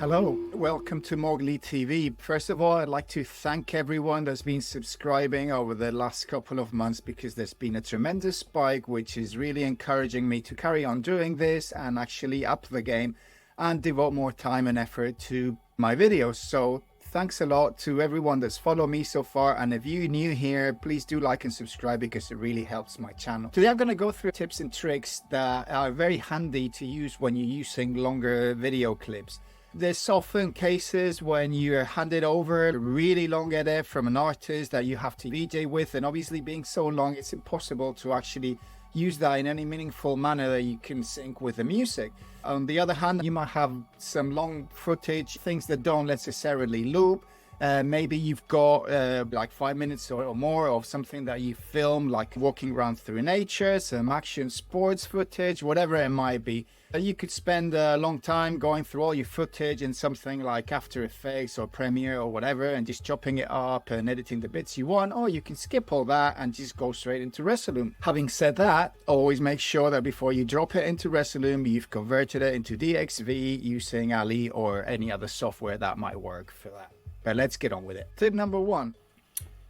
Hello, welcome to Mowgli TV. First of all, I'd like to thank everyone that's been subscribing over the last couple of months because there's been a tremendous spike, which is really encouraging me to carry on doing this and actually up the game and devote more time and effort to my videos. So thanks a lot to everyone that's followed me so far, and if you're new here, please do like and subscribe because it really helps my channel. Today I'm going to go through tips and tricks that are very handy to use when you're using longer video clips. There's often cases when you're handed over a really long edit from an artist that you have to DJ with, and obviously being so long, it's impossible to actually use that in any meaningful manner that you can sync with the music. On the other hand, you might have some long footage, things that don't necessarily loop. Maybe you've got like 5 minutes or more of something that you film, like walking around through nature, some action sports footage, whatever it might be. You could spend a long time going through all your footage in something like After Effects or Premiere or whatever and just chopping it up and editing the bits you want, or you can skip all that and just go straight into Resolume. Having said that, always make sure that before you drop it into Resolume, you've converted it into DXV using Ali or any other software that might work for that. But let's get on with it. Tip number 1.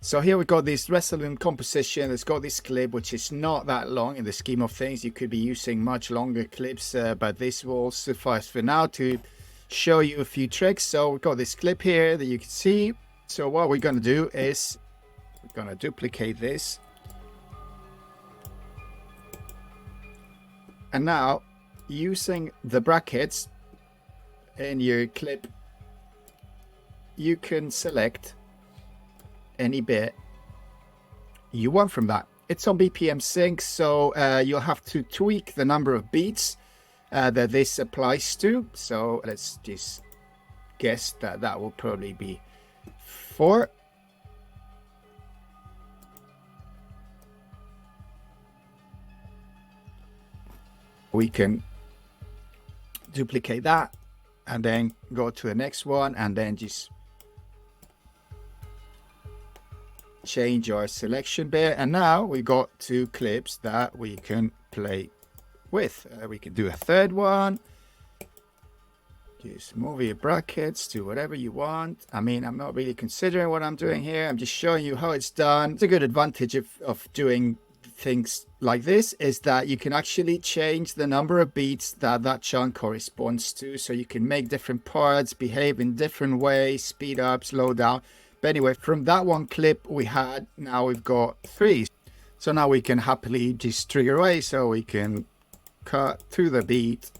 So here we got this Resolume composition. It's got this clip which is not that long in the scheme of things. You could be using much longer clips, but this will suffice for now to show you a few tricks. So we've got this clip here that you can see. So what we're going to do is we're going to duplicate this. And now using the brackets in your clip, you can select any bit you want from that. It's on BPM Sync, so you'll have to tweak the number of beats that this applies to. So let's just guess that that will probably be 4. We can duplicate that and then go to the next one and then just change our selection bit, and now we got 2 clips that we can play with. We can do a third one. Just move your brackets to whatever you want. I mean, I'm not really considering what I'm doing here. I'm just showing you how it's done. It's a good advantage of doing things like this is that you can actually change the number of beats that that chunk corresponds to, so you can make different parts behave in different ways, speed up, slow down. But anyway, from that one clip we had, now we've got 3. So now we can happily just trigger away, so we can cut to the beat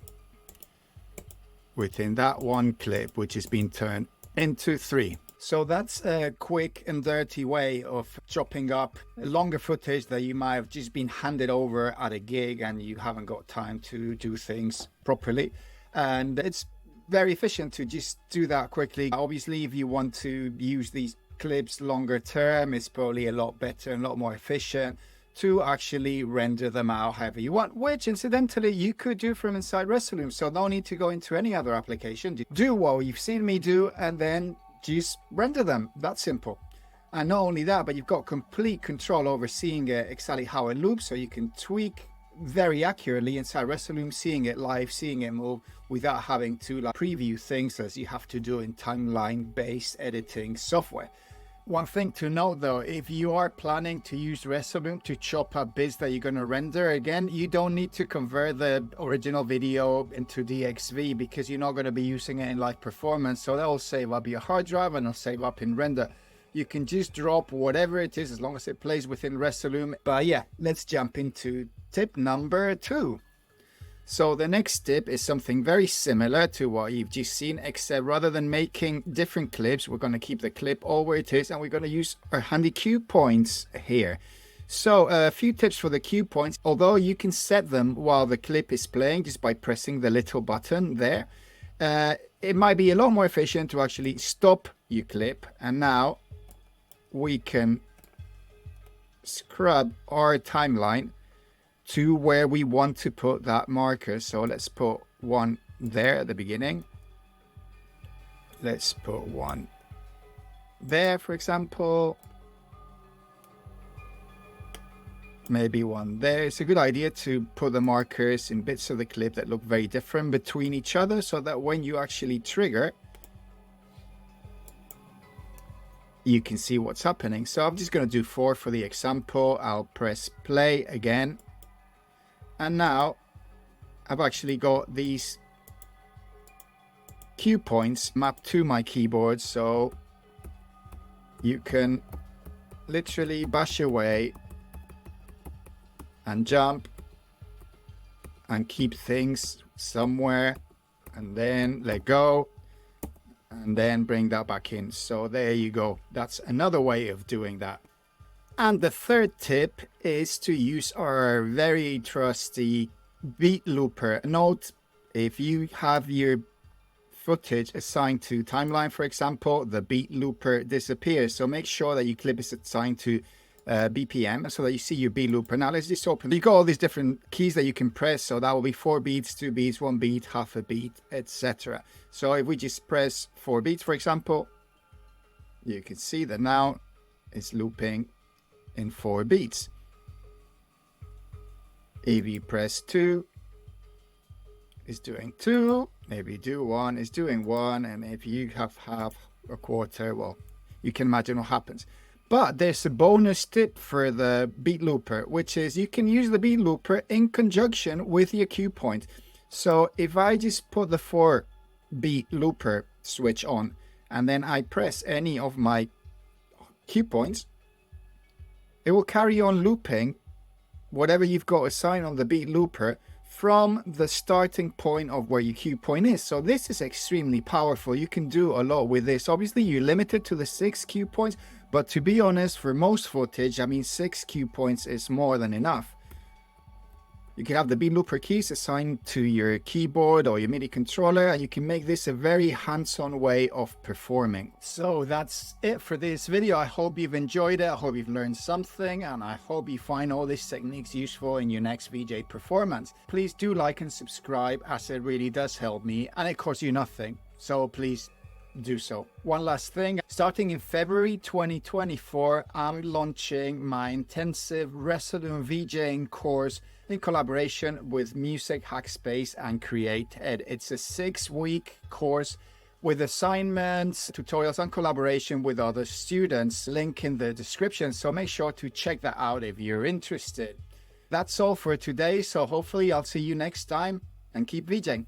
within that one clip, which has been turned into 3. So that's a quick and dirty way of chopping up longer footage that you might have just been handed over at a gig and you haven't got time to do things properly. And it's very efficient to just do that quickly. Obviously, if you want to use these clips longer term, it's probably a lot better and a lot more efficient to actually render them out however you want, which incidentally you could do from inside Resolume. So no need to go into any other application. Do what you've seen me do and then just render them. That's simple. And not only that, but you've got complete control over seeing exactly how it loops, so you can tweak very accurately inside Resolume, seeing it live, seeing it move without having to like preview things as you have to do in timeline based editing software. One thing to note though, if you are planning to use Resolume to chop up bits that you're going to render, again, you don't need to convert the original video into DXV because you're not going to be using it in live performance, so that will save up your hard drive and it'll save up in render. You can just drop whatever it is as long as it plays within Resolume. But yeah, let's jump into tip number 2. So the next tip is something very similar to what you've just seen, except rather than making different clips, we're going to keep the clip all where it is and we're going to use our handy cue points here. So a few tips for the cue points. Although you can set them while the clip is playing just by pressing the little button there, it might be a lot more efficient to actually stop your clip, and now we can scrub our timeline to where we want to put that marker. So let's put one there at the beginning. Let's put one there, for example. maybe one there. It's a good idea to put the markers in bits of the clip that look very different between each other, so that when you actually trigger, you can see what's happening. So I'm just going to do 4 for the example. I'll press play again, and now I've actually got these cue points mapped to my keyboard, so you can literally bash away and jump and keep things somewhere, and then let go, and then bring that back in. So there you go. That's another way of doing that. And the third tip is to use our very trusty beat looper. Note, if you have your footage assigned to timeline, for example, the beat looper disappears. So make sure that your clip is assigned to BPM so that you see your beat looper. Now let's just open. You got all these different keys that you can press. So that will be 4 beats, 2 beats, 1 beat, half a beat, etc. So if we just press 4 beats, for example, you can see that now it's looping in 4 beats. If you press 2, it's doing 2. Maybe do 1, it's doing 1. And if you have half a quarter, well, you can imagine what happens. But there's a bonus tip for the beat looper, which is you can use the beat looper in conjunction with your cue point. So if I just put the 4 beat looper switch on, and then I press any of my cue points, it will carry on looping whatever you've got assigned on the beat looper from the starting point of where your cue point is. So this is extremely powerful. You can do a lot with this. Obviously, you're limited to the 6 cue points, but to be honest, for most footage, I mean, 6 cue points is more than enough. You can have the beat looper keys assigned to your keyboard or your MIDI controller, and you can make this a very hands-on way of performing. So that's it for this video. I hope you've enjoyed it. I hope you've learned something, and I hope you find all these techniques useful in your next VJ performance. Please do like and subscribe, as it really does help me, and it costs you nothing. So please do so. One last thing, starting in February 2024, I'm launching my intensive Resolume VJing course in collaboration with Music Hackspace and Created. It's a 6-week course with assignments, tutorials, and collaboration with other students. Link in the description, so make sure to check that out if you're interested. That's all for today, so hopefully I'll see you next time, and keep VJing.